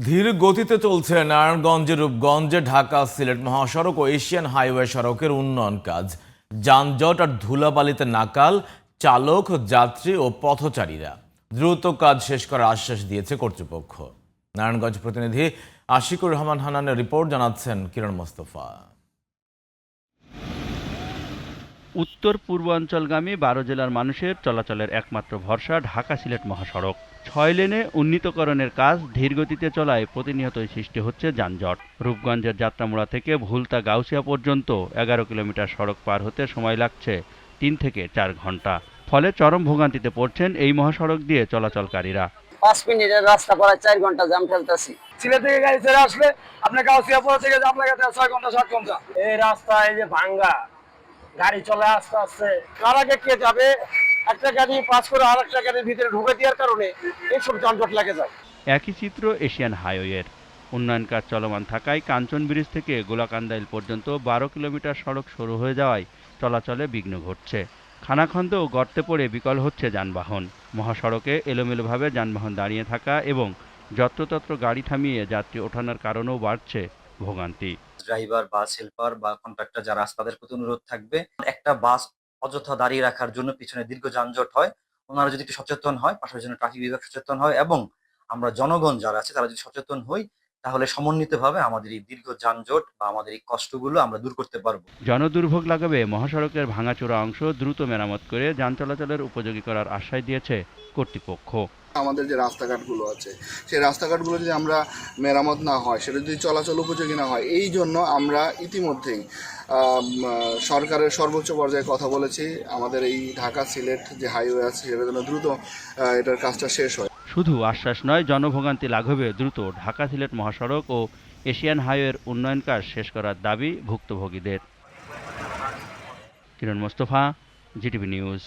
ধীর গতিতে চলছে নারায়ণগঞ্জ রূপগঞ্জে ঢাকা সিলেট মহাসড়ক ও এশিয়ান হাইওয়ে সড়কের উন্নয়ন কাজ। যানজট আর ধুলাবালিতে নাকাল চালক, যাত্রী ও পথচারীরা। দ্রুত কাজ শেষ করার আশ্বাস দিয়েছে কর্তৃপক্ষ। নারায়ণগঞ্জ প্রতিনিধি আশিকুর রহমান হান্নানের রিপোর্ট, জানাচ্ছেন কিরণ মোস্তফা। উত্তর পূর্বাঞ্চলগামী 12 জেলার মানুষের চলাচলের একমাত্র ভরসা ঢাকা সিলেট মহাসড়ক। 6 লেনে উন্নীতকরণের কাজ ধীরগতিতে চলায় প্রতিনিয়তই সৃষ্টি হচ্ছে যানজট। রূপগঞ্জের যাত্রামোড়া থেকে ভুলতা গাউসিয়া পর্যন্ত 11 কিলোমিটার সড়ক পার হতে সময় লাগছে 3 থেকে 4 ঘন্টা। ফলে চরম ভোগান্তিতে পড়ছেন এই মহাসড়ক দিয়ে চলাচলকারীরা। 5 মিনিটের রাস্তা প্রায় 4 ঘন্টা জ্যাম ফেলতেছি। সিলেট থেকে গাড়ি ছেড়ে আসলে আপনি গাউসিয়া পরে থেকে জাম লাগাতে 6 ঘন্টা 7 ঘন্টা। এই রাস্তা এই যে ভাঙ্গা, গাড়ি চলে আস্তে আস্তে, কার আগে কে যাবে, একটা গাড়ি পাস করে আর একটা গাড়ির ভিতরে ঢুকে দেওয়ার কারণে এইসব যানজট লেগে যায়। একই চিত্র এশিয়ান হাইওয়ের। উন্নয়ন কাজ চলমান থাকায় কাঞ্চন ব্রিজ থেকে গোলাকান্দাইল পর্যন্ত 12 কিলোমিটার সড়ক শুরু হয়ে যাওয়ায় চলাচলে বিঘ্ন ঘটছে। খানাখন্দ ও গর্তে পড়ে বিকল হচ্ছে যানবাহন। মহাসড়কে এলোমেলোভাবে যানবাহন দাঁড়িয়ে থাকা এবং যত্রতত্র গাড়ি থামিয়ে যাত্রী ওঠানোর কারণেও বাড়ছে ভোগান্তি। ড্রাইভার, বাস হেল্পার বা কন্ট্রাক্টর যারা আছে তাদের প্রতি অনুরোধ থাকবে, একটা বাস অযথা দাঁড়িয়ে রাখার জন্য পিছনে দীর্ঘ যানজট হয়, ওনারা যদি একটু সচেতন হয়, পাশাপাশি যেন ট্রাফিক বিভাগ সচেতন হয় এবং আমরা জনগণ যারা আছে তারা যদি সচেতন হই, তাহলে সমন্বিতভাবে আমাদের এই দীর্ঘ যানজট বা আমাদের এই কষ্টগুলো আমরা দূর করতে পারবো। জনদুর্ভোগ লাগাবে মহাসড়কের ভাঙাচোরা অংশ দ্রুত মেরামত করে যান চলাচলের উপযোগী করার আশ্বাস দিয়েছে কর্তৃপক্ষ। আমাদের যে রাস্তাঘাটগুলো আছে সেই রাস্তাঘাটগুলো যদি আমরা মেরামত না হয়, সেটা যদি চলাচল উপযোগী না হয়, এই জন্য আমরা ইতিমধ্যেই সরকারের সর্বোচ্চ পর্যায়ে কথা বলেছি। আমাদের এই ঢাকা সিলেট যে হাইওয়ে আছে সেটা যেন দ্রুত এটার কাজটা শেষ হয়। শুধু আশ্বাস নয়, জনভোগান্তি লাঘবে দ্রুত ঢাকা সিলেট মহাসড়ক ও এশিয়ান হাইওয়ের উন্নয়ন কাজ শেষ করার দাবি ভুক্তভোগীদের। কিরণ মোস্তফা, জিটিভি নিউজ।